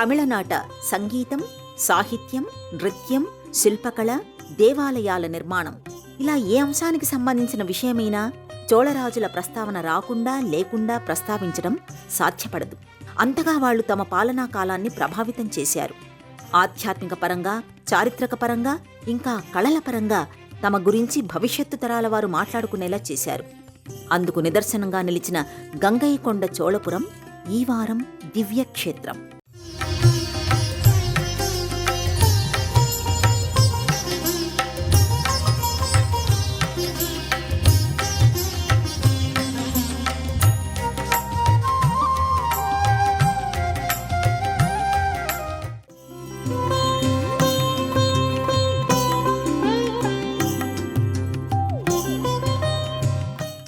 తమిళనాట సంగీతం, సాహిత్యం, నృత్యం, శిల్పకళ, దేవాలయాల నిర్మాణం ఇలా ఏ అంశానికి సంబంధించిన విషయమైనా చోళరాజుల ప్రస్తావన రాకుండా లేకుండా ప్రస్తావించడం సాధ్యపడదు. అంతగా వాళ్లు తమ పాలనా కాలాన్ని ప్రభావితం చేశారు. ఆధ్యాత్మిక పరంగా, చారిత్రక పరంగా, ఇంకా కళల పరంగా తమ గురించి భవిష్యత్తు తరాల వారు మాట్లాడుకునేలా చేశారు. అందుకు నిదర్శనంగా నిలిచిన గంగైకొండ చోళపురం ఈ వారం దివ్యక్షేత్రం.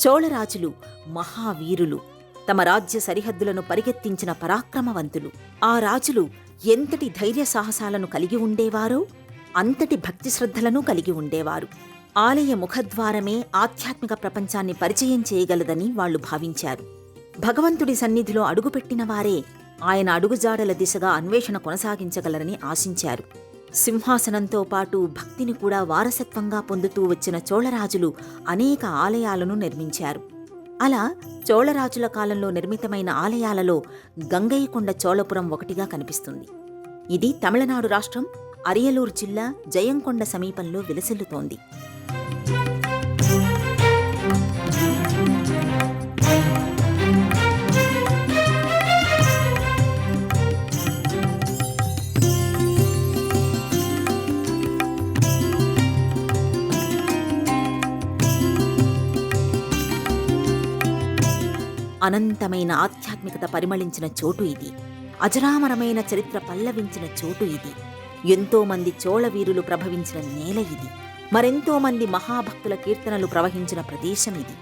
చోళరాజులు మహావీరులు, తమ రాజ్య సరిహద్దులను పరిగెత్తించిన పరాక్రమవంతులు. ఆ రాజులు ఎంతటి ధైర్య సాహసాలను కలిగి ఉండేవారో అంతటి భక్తి శ్రద్ధలను కలిగి ఉండేవారు. ఆలయ ముఖద్వారమే ఆధ్యాత్మిక ప్రపంచాన్ని పరిచయం చేయగలదని వాళ్లు భావించారు. భగవంతుడి సన్నిధిలో అడుగుపెట్టిన వారే ఆయన అడుగుజాడల దిశగా అన్వేషణ కొనసాగించగలరని ఆశించారు. సింహాసనంతో పాటు భక్తిని కూడా వారసత్వంగా పొందుతూ వచ్చిన చోళరాజులు అనేక ఆలయాలను నిర్మించారు. అలా చోళరాజుల కాలంలో నిర్మితమైన ఆలయాలలో గంగైకొండ చోళపురం ఒకటిగా కనిపిస్తుంది. ఇది తమిళనాడు రాష్ట్రం అరియలూరు జిల్లా జయంకొండ సమీపంలో విలసిల్లుతోంది. అనంతమైన ఆధ్యాత్మికత పరిమళించిన చోటు ఇది. అజరామరమైన చరిత్ర పల్లవించిన చోటు ఇది. ఎంతోమంది చోళవీరులు ప్రభవించిన నేల ఇది. మరెంతోమంది మహాభక్తుల కీర్తనలు ప్రవహించిన ప్రదేశం ఇది.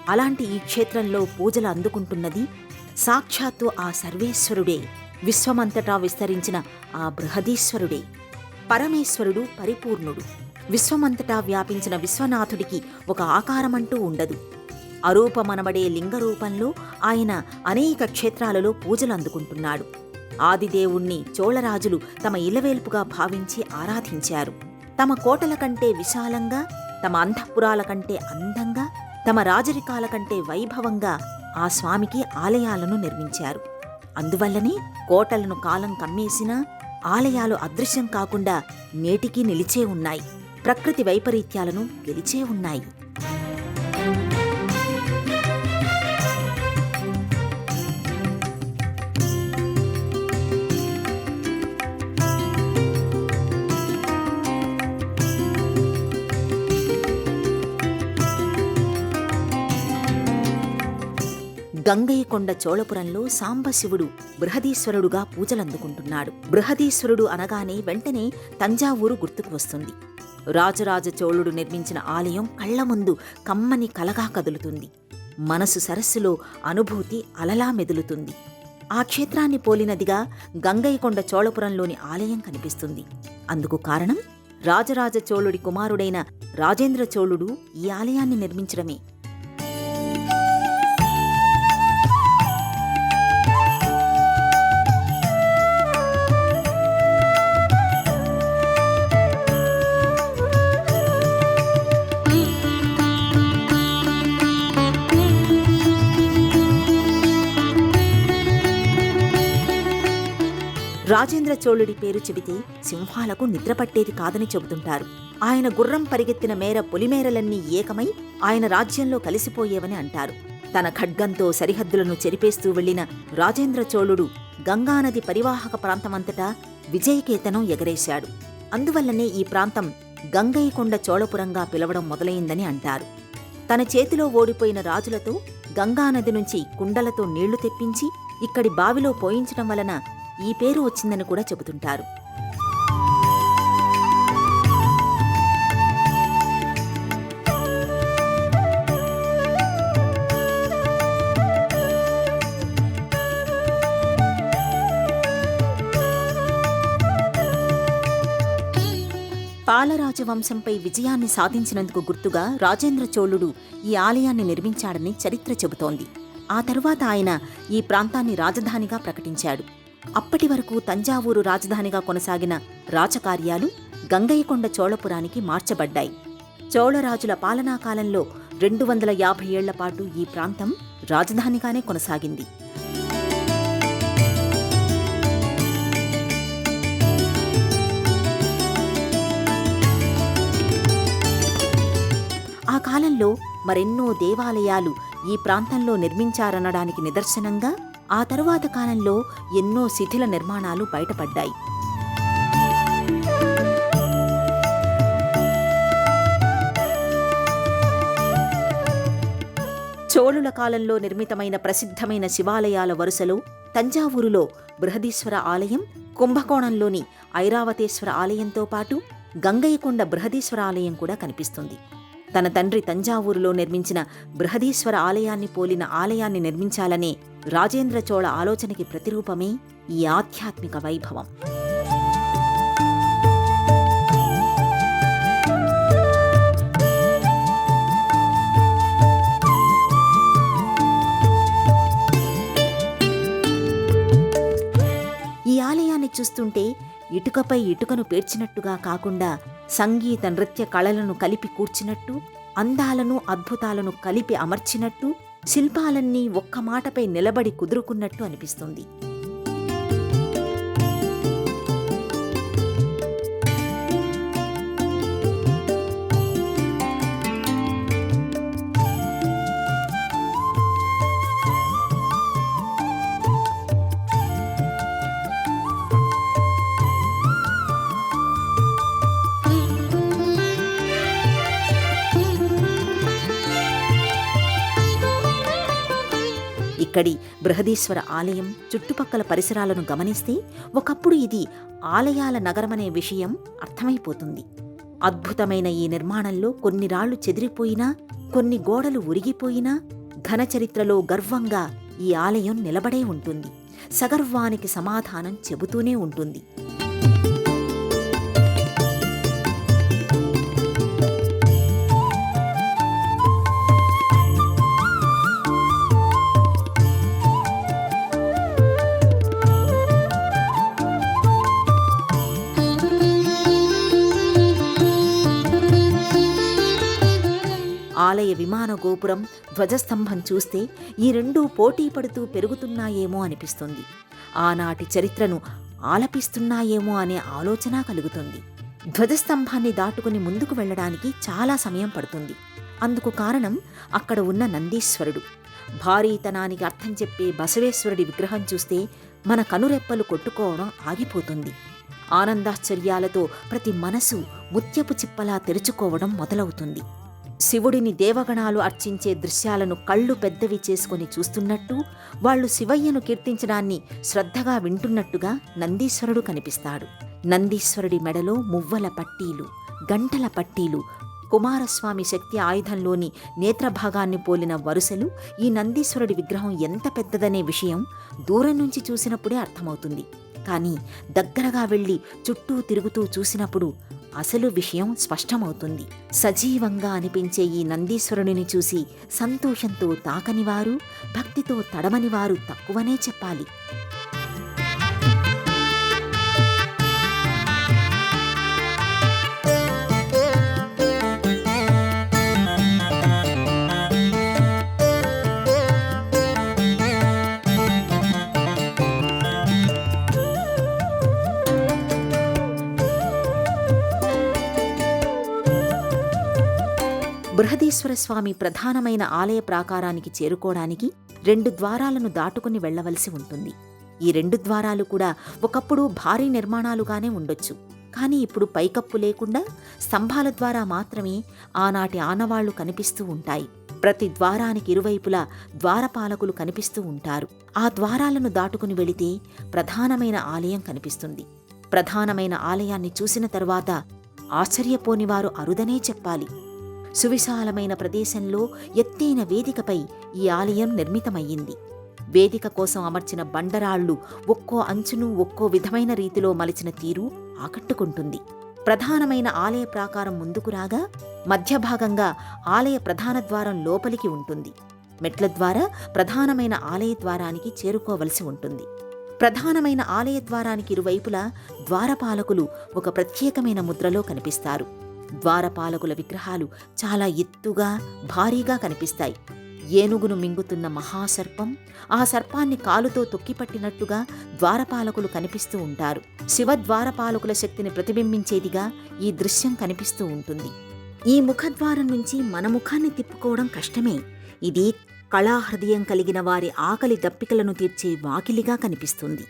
అలాంటి ఈ క్షేత్రంలో పూజలు అందుకుంటున్నది సాక్షాత్తు ఆ సర్వేశ్వరుడే, విశ్వమంతటా విస్తరించిన ఆ బృహదీశ్వరుడే. పరమేశ్వరుడు పరిపూర్ణుడు. విశ్వమంతటా వ్యాపించిన విశ్వనాథుడికి ఒక ఆకారమంటూ ఉండదు. అరూపమనబడే లింగరూపంలో ఆయన అనేక క్షేత్రాలలో పూజలు అందుకుంటున్నాడు. ఆదిదేవుణ్ణి చోళరాజులు తమ ఇలవేల్పుగా భావించి ఆరాధించారు. తమ కోటల కంటే విశాలంగా, తమ అంతఃపురాల కంటే అందంగా, తమ రాజరికాల కంటే వైభవంగా ఆ స్వామికి ఆలయాలను నిర్మించారు. అందువల్లనే కోటలను కాలం కమ్మేసినా ఆలయాలు అదృశ్యం కాకుండా నేటికీ నిలిచే ఉన్నాయి. ప్రకృతి వైపరీత్యాలను గెలిచే ఉన్నాయి. గంగైకొండ చోళపురంలో సాంబశివుడు బృహదీశ్వరుడుగా పూజలందుకుంటున్నాడు. బృహదీశ్వరుడు అనగానే వెంటనే తంజావూరు గుర్తుకు వస్తుంది. రాజరాజ చోళుడు నిర్మించిన ఆలయం కళ్ల ముందు కమ్మని కలగా కదులుతుంది. మనసు సరస్సులో అనుభూతి అలలా మెదులుతుంది. ఆ క్షేత్రాన్ని పోలినదిగా గంగైకొండ చోళపురంలోని ఆలయం కనిపిస్తుంది. అందుకు కారణం రాజరాజ చోళుడి కుమారుడైన రాజేంద్ర చోళుడు ఈ ఆలయాన్ని నిర్మించడమే. రాజేంద్ర చోళుడి పేరు చెబితే సింహాలకు నిద్రపట్టేది కాదని చెబుతుంటారు. ఆయన గుర్రం పరిగెత్తిన మేర పొలిమేరలన్నీ ఏకమై ఆయన రాజ్యంలో కలిసిపోయేవని అంటారు. తన ఖడ్గంతో సరిహద్దులను చెరిపేస్తూ వెళ్లిన రాజేంద్ర చోళుడు గంగానది పరివాహక ప్రాంతమంతటా విజయకేతనం ఎగరేశాడు. అందువల్లనే ఈ ప్రాంతం గంగైకొండ చోళపురంగా పిలవడం మొదలైందని అంటారు. తన చేతిలో ఓడిపోయిన రాజులతో గంగానది నుంచి కుండలతో నీళ్లు తెప్పించి ఇక్కడి బావిలో పోయించడం వలన ఈ పేరు వచ్చిందని కూడా చెబుతుంటారు. పాలరాజవంశంపై విజయాన్ని సాధించినందుకు గుర్తుగా రాజేంద్ర చోళుడు ఈ ఆలయాన్ని నిర్మించాడని చరిత్ర చెబుతోంది. ఆ తరువాత ఆయన ఈ ప్రాంతాన్ని రాజధానిగా ప్రకటించాడు. అప్పటి వరకు తంజావూరు రాజధానిగా కొనసాగిన రాచకార్యాలు గంగయ్యకొండ చోళపురానికి మార్చబడ్డాయి. చోళరాజుల పాలనాకాలంలో 250 ఏళ్ల పాటు ఈ ప్రాంతం రాజధానిగానే కొనసాగింది. ఆ కాలంలో మరెన్నో దేవాలయాలు ఈ ప్రాంతంలో నిర్మించారనడానికి నిదర్శనంగా ఆ తరువాత కాలంలో ఎన్నో శిథిల నిర్మాణాలు బయటపడ్డాయి. చోళుల కాలంలో నిర్మితమైన ప్రసిద్ధమైన శివాలయాల వరుసలో తంజావూరులో బృహదీశ్వర ఆలయం, కుంభకోణంలోని ఐరావతేశ్వర ఆలయంతో పాటు గంగయ్యకొండ బృహదీశ్వర ఆలయం కూడా కనిపిస్తుంది. తన తండ్రి తంజావూరులో నిర్మించిన బృహదీశ్వర ఆలయాన్ని పోలిన ఆలయాన్ని నిర్మించాలనే రాజేంద్ర చోళ ఆలోచనకి ప్రతిరూపమే ఈ ఆధ్యాత్మిక వైభవం. ఈ ఆలయాన్ని చూస్తుంటే ఇటుకపై ఇటుకను పేర్చినట్టుగా కాకుండా సంగీత నృత్య కళలను కలిపి కూర్చినట్టు, అందాలను అద్భుతాలను కలిపి అమర్చినట్టు, శిల్పాలన్నీ ఒక్క మాటపై నిలబడి కుదురుకున్నట్టు అనిపిస్తుంది. ఇక్కడి బృహదీశ్వర ఆలయం చుట్టుపక్కల పరిసరాలను గమనిస్తే ఒకప్పుడు ఇది ఆలయాల నగరమనే విషయం అర్థమైపోతుంది. అద్భుతమైన ఈ నిర్మాణంలో కొన్ని రాళ్లు చెదిరిపోయినా, కొన్ని గోడలు ఉరిగిపోయినా ఘనచరిత్రలో గర్వంగా ఈ ఆలయం నిలబడే ఉంటుంది. సగర్వానికి సమాధానం చెబుతూనే ఉంటుంది. ఆలయ విమాన గోపురం, ధ్వజస్తంభం చూస్తే ఈ రెండూ పోటీ పడుతూ పెరుగుతున్నాయేమో అనిపిస్తుంది. ఆనాటి చరిత్రను ఆలపిస్తున్నాయేమో అనే ఆలోచన కలుగుతుంది. ధ్వజస్తంభాన్ని దాటుకుని ముందుకు వెళ్లడానికి చాలా సమయం పడుతుంది. అందుకు కారణం అక్కడ ఉన్న నందీశ్వరుడు. భారీతనానికి అర్థం చెప్పే బసవేశ్వరుడి విగ్రహం చూస్తే మన కనురెప్పలు కొట్టుకోవడం ఆగిపోతుంది. ఆనందాశ్చర్యాలతో ప్రతి మనసు ముత్యపు చిప్పలా తెరుచుకోవడం మొదలవుతుంది. శివుడిని దేవగణాలు అర్చించే దృశ్యాలను కళ్ళు పెద్దవి చేసుకుని చూస్తున్నట్టు, వాళ్లు శివయ్యను కీర్తించడాన్ని శ్రద్ధగా వింటున్నట్టుగా నందీశ్వరుడు కనిపిస్తాడు. నందీశ్వరుడి మెడలో మువ్వల పట్టీలు, గంటల పట్టీలు, కుమారస్వామి శక్తి ఆయుధంలోని నేత్రభాగాన్ని పోలిన వరుసలు ఈ నందీశ్వరుడి విగ్రహం ఎంత పెద్దదనే విషయం దూరం నుంచి చూసినప్పుడే అర్థమవుతుంది. కానీ దగ్గరగా వెళ్లి చుట్టూ తిరుగుతూ చూసినప్పుడు అసలు విషయం స్పష్టమవుతుంది. సజీవంగా అనిపించే ఈ నందీశ్వరుడిని చూసి సంతోషంతో తాకనివారు, భక్తితో తడమనివారు తక్కువనే చెప్పాలి. బృహదీశ్వర స్వామి ప్రధానమైన ఆలయ ప్రాకారానికి చేరుకోవడానికి 2 ద్వారాలను దాటుకుని వెళ్లవలసి ఉంటుంది. ఈ 2 ద్వారాలు కూడా ఒకప్పుడు భారీ నిర్మాణాలుగానే ఉండొచ్చు. కానీ ఇప్పుడు పైకప్పు లేకుండా స్తంభాల ద్వారా మాత్రమే ఆనాటి ఆనవాళ్లు కనిపిస్తూ ఉంటాయి. ప్రతి ద్వారానికి ఇరువైపులా ద్వారపాలకులు కనిపిస్తూ ఉంటారు. ఆ ద్వారాలను దాటుకుని వెళితే ప్రధానమైన ఆలయం కనిపిస్తుంది. ప్రధానమైన ఆలయాన్ని చూసిన తరువాత ఆశ్చర్యపోనివారు అరుదనే చెప్పాలి. సువిశాలమైన ప్రదేశంలో ఎత్తైన వేదికపై ఈ ఆలయం నిర్మితమయ్యింది. వేదిక కోసం అమర్చిన బండరాళ్లు ఒక్కో అంచును ఒక్కో విధమైన రీతిలో మలిచిన తీరు ఆకట్టుకుంటుంది. ప్రధానమైన ఆలయ ప్రాకారం ముందుకు రాగా మధ్యభాగంగా ఆలయ ప్రధాన ద్వారం లోపలికి ఉంటుంది. మెట్ల ద్వారా ప్రధానమైన ఆలయ ద్వారానికి చేరుకోవలసి ఉంటుంది. ప్రధానమైన ఆలయ ద్వారానికి ఇరువైపులా ద్వారపాలకులు ఒక ప్రత్యేకమైన ముద్రలో కనిపిస్తారు. ద్వారపాలకుల విగ్రహాలు చాలా ఎత్తుగా, భారీగా కనిపిస్తాయి. ఏనుగును మింగుతున్న మహాసర్పం, ఆ సర్పాన్ని కాలుతో తొక్కిపట్టినట్టుగా ద్వారపాలకులు కనిపిస్తూ ఉంటారు. శివద్వారపాలకుల శక్తిని ప్రతిబింబించేదిగా ఈ దృశ్యం కనిపిస్తూ ఉంటుంది. ఈ ముఖద్వారం నుంచి మన ముఖాన్ని తిప్పుకోవడం కష్టమే. ఇది కళాహృదయం కలిగిన వారి ఆకలి దప్పికలను తీర్చే వాకిలిగా కనిపిస్తుంది.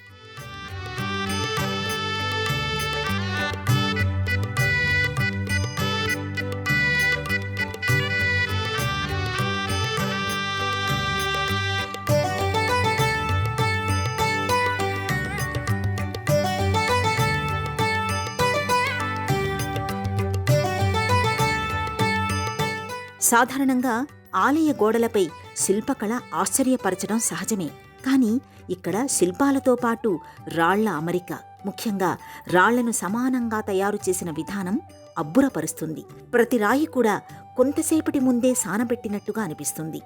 సాధారణంగా ఆలయ గోడలపై శిల్పకళ ఆశ్చర్యపరచడం సహజమే. కానీ ఇక్కడ శిల్పాలతో పాటు రాళ్ల అమరిక, ముఖ్యంగా రాళ్లను సమానంగా తయారు చేసిన విధానం అబ్బురపరుస్తుంది. ప్రతి రాయి కూడా కొంతసేపటి ముందే సానబెట్టినట్టుగా అనిపిస్తుంది.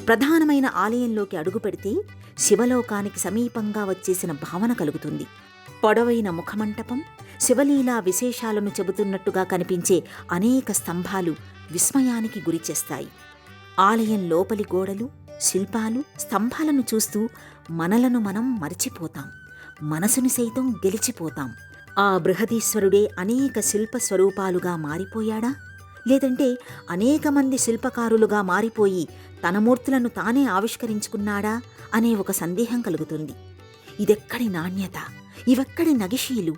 ప్రధానమైన ఆలయంలోకి అడుగుపెడితే శివలోకానికి సమీపంగా వచ్చేసిన భావన కలుగుతుంది. పొడవైన ముఖమంటపం, శివలీలా విశేషాలను చెబుతున్నట్టుగా కనిపించే అనేక స్తంభాలు విస్మయానికి గురిచేస్తాయి. ఆలయం లోపలి గోడలు, శిల్పాలు, స్తంభాలను చూస్తూ మనలను మనం మరిచిపోతాం, మనసుని సైతం గెలిచిపోతాం. ఆ బృహదీశ్వరుడే అనేక శిల్ప స్వరూపాలుగా మారిపోయాడా, లేదంటే అనేక మంది శిల్పకారులుగా మారిపోయి తన మూర్తులను తానే ఆవిష్కరించుకున్నాడా అనే ఒక సందేహం కలుగుతుంది. ఇదెక్కడి నాణ్యత, ఇవెక్కడి నగిషీలు,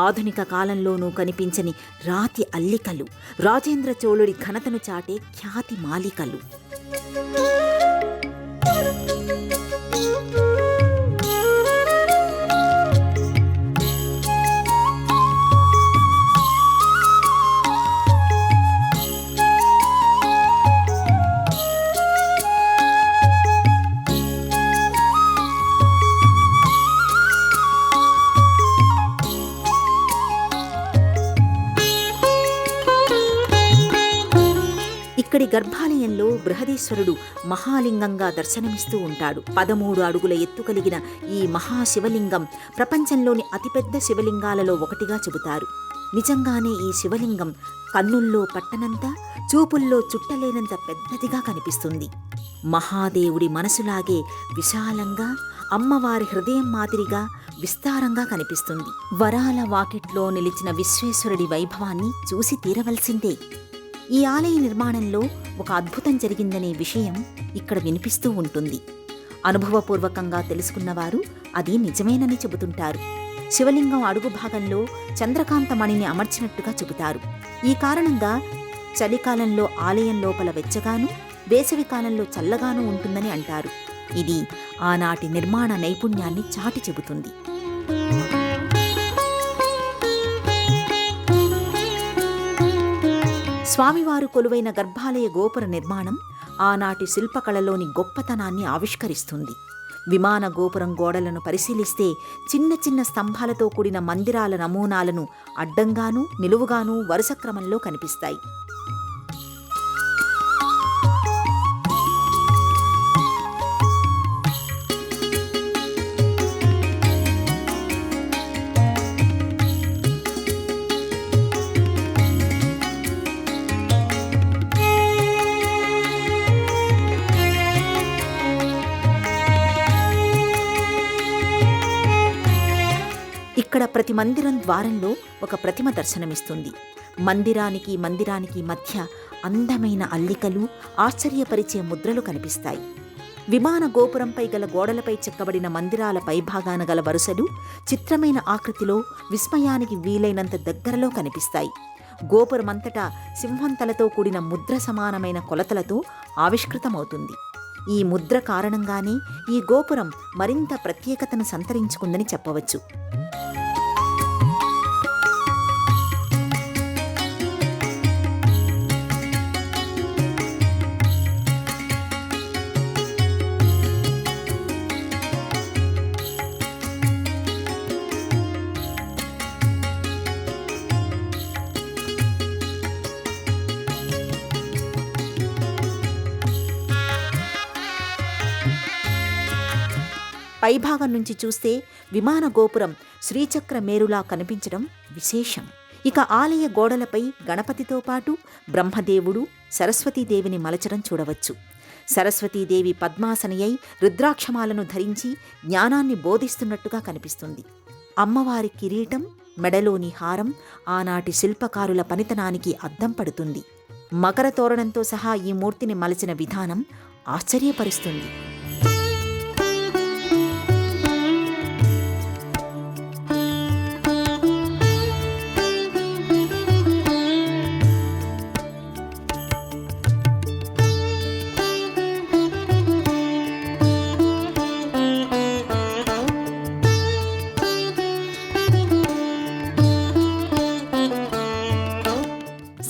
ఆధునిక కాలంలోనూ కనిపించని రాతి అల్లికలు, రాజేంద్ర చోళుడి ఘనతను చాటే ఖ్యాతి మాలికలు. ఇక్కడి గర్భాలయంలో బృహదీశ్వరుడు మహాలింగంగా దర్శనమిస్తూ ఉంటాడు. 13 అడుగుల ఎత్తు కలిగిన ఈ మహాశివలింగం ప్రపంచంలోని అతిపెద్ద శివలింగాలలో ఒకటిగా చెబుతారు. నిజంగానే ఈ శివలింగం కన్నుల్లో పట్టనంత, చూపుల్లో చుట్టలేనంత పెద్దదిగా కనిపిస్తుంది. మహాదేవుడి మనసులాగే విశాలంగా, అమ్మవారి హృదయం మాదిరిగా విస్తారంగా కనిపిస్తుంది. వరాల వాకిట్లో నిలిచిన విశ్వేశ్వరుడి వైభవాన్ని చూసి తీరవలసిందే. ఈ ఆలయ నిర్మాణంలో ఒక అద్భుతం జరిగిందనే విషయం ఇక్కడ వినిపిస్తూ ఉంటుంది. అనుభవపూర్వకంగా తెలుసుకున్నవారు అది నిజమేనని చెబుతుంటారు. శివలింగం అడుగు భాగంలో చంద్రకాంతమణిని అమర్చినట్టుగా చెబుతారు. ఈ కారణంగా చలికాలంలో ఆలయం లోపల వెచ్చగాను, వేసవికాలంలో చల్లగాను ఉంటుందని అంటారు. ఇది ఆనాటి నిర్మాణ నైపుణ్యాన్ని చాటి చెబుతుంది. స్వామివారు కొలువైన గర్భాలయ గోపుర నిర్మాణం ఆనాటి శిల్పకళలోని గొప్పతనాన్ని ఆవిష్కరిస్తుంది. విమాన గోపురం గోడలను పరిశీలిస్తే చిన్న చిన్న స్తంభాలతో కూడిన మందిరాల నమూనాలను అడ్డంగానూ, నిలువుగానూ వరుస క్రమంలో కనిపిస్తాయి. ఇక్కడ ప్రతి మందిరం ద్వారంలో ఒక ప్రతిమ దర్శనమిస్తుంది. మందిరానికి మందిరానికి మధ్య అందమైన అల్లికలు, ఆశ్చర్యపరిచే ముద్రలు కనిపిస్తాయి. విమాన గోపురంపై గల గోడలపై చెక్కబడిన మందిరాల పైభాగాన గల వరుసలు చిత్రమైన ఆకృతిలో విస్మయానికి వీలైనంత దగ్గరలో కనిపిస్తాయి. గోపురమంతటా సింహం తలతో కూడిన ముద్ర సమానమైన కొలతలతో ఆవిష్కృతమవుతుంది. ఈ ముద్ర కారణంగానే ఈ గోపురం మరింత ప్రత్యేకతను సంతరించుకుందని చెప్పవచ్చు. పైభాగం నుంచి చూస్తే విమాన గోపురం శ్రీచక్ర మేరులా కనిపించడం విశేషం. ఇక ఆలయ గోడలపై గణపతితో పాటు బ్రహ్మదేవుడు, సరస్వతీదేవిని మలచడం చూడవచ్చు. సరస్వతీదేవి పద్మాసని అయి రుద్రాక్షమాలను ధరించి జ్ఞానాన్ని బోధిస్తున్నట్టుగా కనిపిస్తుంది. అమ్మవారి కిరీటం, మెడలోని హారం ఆనాటి శిల్పకారుల పనితనానికి అద్దం పడుతుంది. మకర తోరణంతో సహా ఈ మూర్తిని మలచిన విధానం ఆశ్చర్యపరుస్తుంది.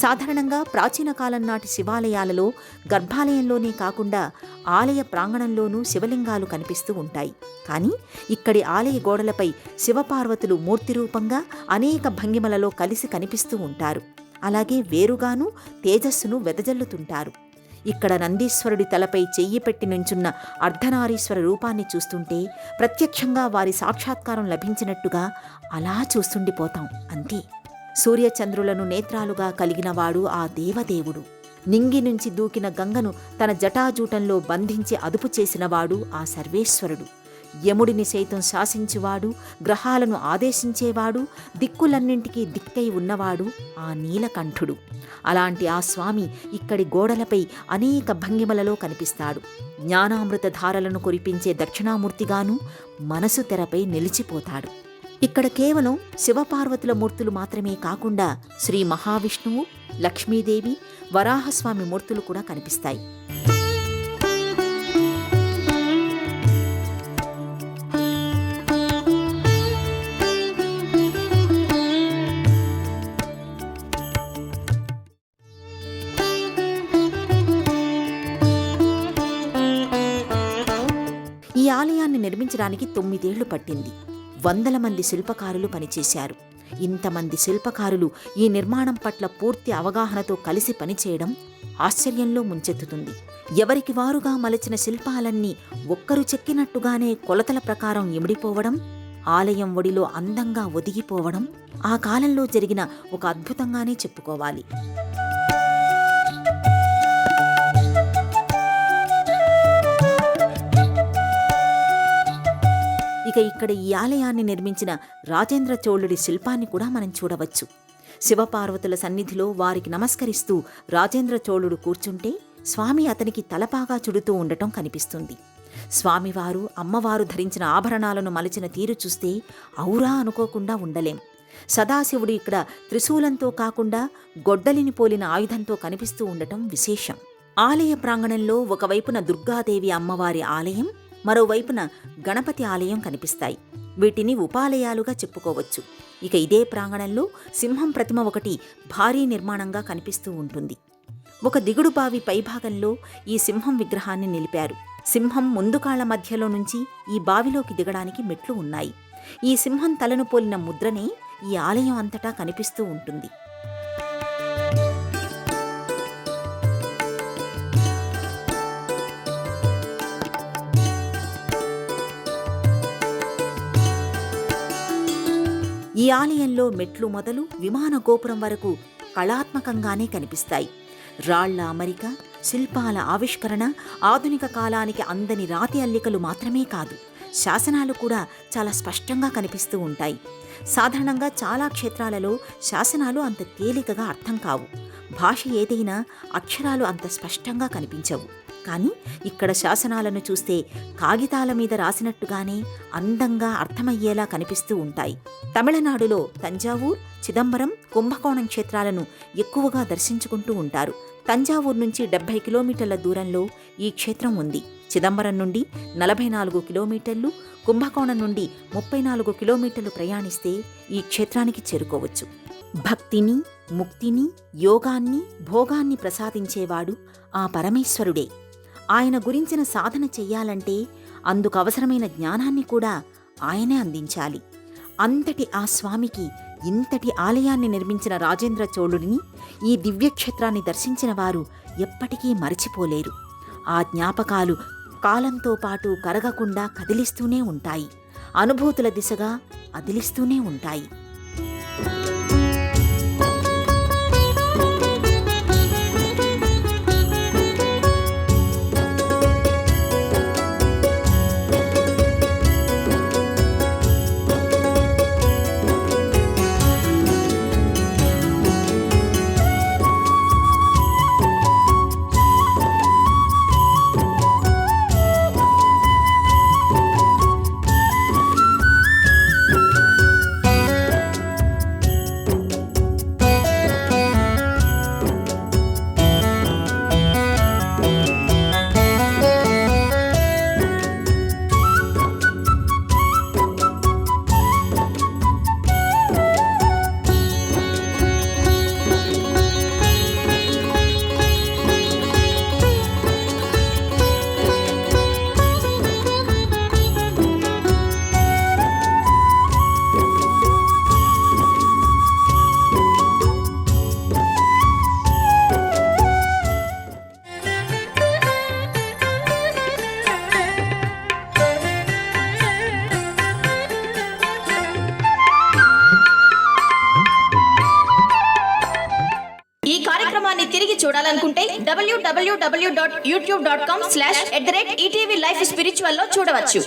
సాధారణంగా ప్రాచీన కాలం నాటి శివాలయాలలో గర్భాలయంలోనే కాకుండా ఆలయ ప్రాంగణంలోనూ శివలింగాలు కనిపిస్తూ ఉంటాయి. కానీ ఇక్కడి ఆలయ గోడలపై శివపార్వతులు మూర్తి రూపంగా అనేక భంగిమలలో కలిసి కనిపిస్తూ ఉంటారు. అలాగే వేరుగాను తేజస్సును వెదజల్లుతుంటారు. ఇక్కడ నందీశ్వరుడి తలపై చెయ్యి పెట్టి నుంచున్న అర్ధనారీశ్వర రూపాన్ని చూస్తుంటే ప్రత్యక్షంగా వారి సాక్షాత్కారం లభించినట్టుగా అలా చూస్తుండిపోతాం అంతే. సూర్యచంద్రులను నేత్రాలుగా కలిగినవాడు ఆ దేవదేవుడు. నింగి నుంచి దూకిన గంగను తన జటాజూటంలో బంధించి అదుపు చేసినవాడు ఆ సర్వేశ్వరుడు. యముడిని సైతం శాసించువాడు, గ్రహాలను ఆదేశించేవాడు, దిక్కులన్నింటికీ దిక్కై ఉన్నవాడు ఆ నీలకంఠుడు. అలాంటి ఆ స్వామి ఇక్కడి గోడలపై అనేక భంగిమలలో కనిపిస్తాడు. జ్ఞానామృత ధారలను కురిపించే దక్షిణామూర్తిగాను మనసు తెరపై నిలిచిపోతాడు. ఇక్కడ కేవలం శివపార్వతుల మూర్తులు మాత్రమే కాకుండా శ్రీ మహావిష్ణువు, లక్ష్మీదేవి, వరాహస్వామి మూర్తులు కూడా కనిపిస్తాయి. ఈ ఆలయాన్ని నిర్మించడానికి 9 ఏళ్లు పట్టింది. 100 మంది శిల్పకారులు పనిచేశారు. ఇంతమంది శిల్పకారులు ఈ నిర్మాణం పట్ల పూర్తి అవగాహనతో కలిసి పనిచేయడం ఆశ్చర్యంలో ముంచెత్తుతుంది. ఎవరికి వారుగా మలచిన శిల్పాలన్నీ ఒక్కరు చెక్కినట్టుగానే కొలతల ప్రకారం ఇమిడిపోవడం, ఆలయం ఒడిలో అందంగా ఒదిగిపోవడం ఆ కాలంలో జరిగిన ఒక అద్భుతంగానే చెప్పుకోవాలి. ఇక ఇక్కడ ఈ ఆలయాన్ని నిర్మించిన రాజేంద్ర చోళుడి శిల్పాన్ని కూడా మనం చూడవచ్చు. శివపార్వతుల సన్నిధిలో వారికి నమస్కరిస్తూ రాజేంద్ర చోళుడు కూర్చుంటే స్వామి అతనికి తలపాగా చుడుతూ ఉండటం కనిపిస్తుంది. స్వామివారు, అమ్మవారు ధరించిన ఆభరణాలను మలిచిన తీరు చూస్తే ఔరా అనుకోకుండా ఉండలేం. సదాశివుడు ఇక్కడ త్రిశూలంతో కాకుండా గొడ్డలిని పోలిన ఆయుధంతో కనిపిస్తూ ఉండటం విశేషం. ఆలయ ప్రాంగణంలో ఒకవైపున దుర్గాదేవి అమ్మవారి ఆలయం, మరోవైపున గణపతి ఆలయం కనిపిస్తాయి. వీటిని ఉపాలయాలుగా చెప్పుకోవచ్చు. ఇక ఇదే ప్రాంగణంలో సింహం ప్రతిమ ఒకటి భారీ నిర్మాణంగా కనిపిస్తూ ఉంటుంది. ఒక దిగుడు బావి పైభాగంలో ఈ సింహం విగ్రహాన్ని నిలిపారు. సింహం ముందు కాళ్ల మధ్యలో నుంచి ఈ బావిలోకి దిగడానికి మెట్లు ఉన్నాయి. ఈ సింహం తలను పోలిన ముద్రనే ఈ ఆలయం అంతటా కనిపిస్తూ ఉంటుంది. ఈ ఆలయంలో మెట్లు మొదలు విమాన గోపురం వరకు కళాత్మకంగానే కనిపిస్తాయి. రాళ్ల అమరిక, శిల్పాల ఆవిష్కరణ, ఆధునిక కాలానికి అందని రాతి అల్లికలు మాత్రమే కాదు, శాసనాలు కూడా చాలా స్పష్టంగా కనిపిస్తూ ఉంటాయి. సాధారణంగా చాలా క్షేత్రాలలో శాసనాలు అంత తేలికగా అర్థం కావు. భాష ఏదైనా అక్షరాలు అంత స్పష్టంగా కనిపించవు. కానీ ఇక్కడ శాసనాలను చూస్తే కాగితాల మీద రాసినట్టుగానే అందంగా అర్థమయ్యేలా కనిపిస్తూ ఉంటాయి. తమిళనాడులో తంజావూర్, చిదంబరం, కుంభకోణం క్షేత్రాలను ఎక్కువగా దర్శించుకుంటూ ఉంటారు. తంజావూర్ నుంచి 70 కిలోమీటర్ల దూరంలో ఈ క్షేత్రం ఉంది. చిదంబరం నుండి 44 కిలోమీటర్లు, కుంభకోణం నుండి 34 కిలోమీటర్లు ప్రయాణిస్తే ఈ క్షేత్రానికి చేరుకోవచ్చు. భక్తిని, ముక్తిని, యోగాన్ని, భోగాన్ని ప్రసాదించేవాడు ఆ పరమేశ్వరుడే. ఆయన గురించిన సాధన చెయ్యాలంటే అందుకు అవసరమైన జ్ఞానాన్ని కూడా ఆయనే అందించాలి. అంతటి ఆ స్వామికి ఇంతటి ఆలయాన్ని నిర్మించిన రాజేంద్ర చోళుడిని, ఈ దివ్యక్షేత్రాన్ని దర్శించిన వారు ఎప్పటికీ మరచిపోలేరు. ఆ జ్ఞాపకాలు కాలంతో పాటు కరగకుండా కదిలిస్తూనే ఉంటాయి. అనుభూతుల దిశగా అదిలిస్తూనే ఉంటాయి. ఈ కార్యక్రమాన్ని తిరిగి చూడాలనుకుంటే www.youtube.com/@ETV Life Spiritual లో చూడవచ్చు.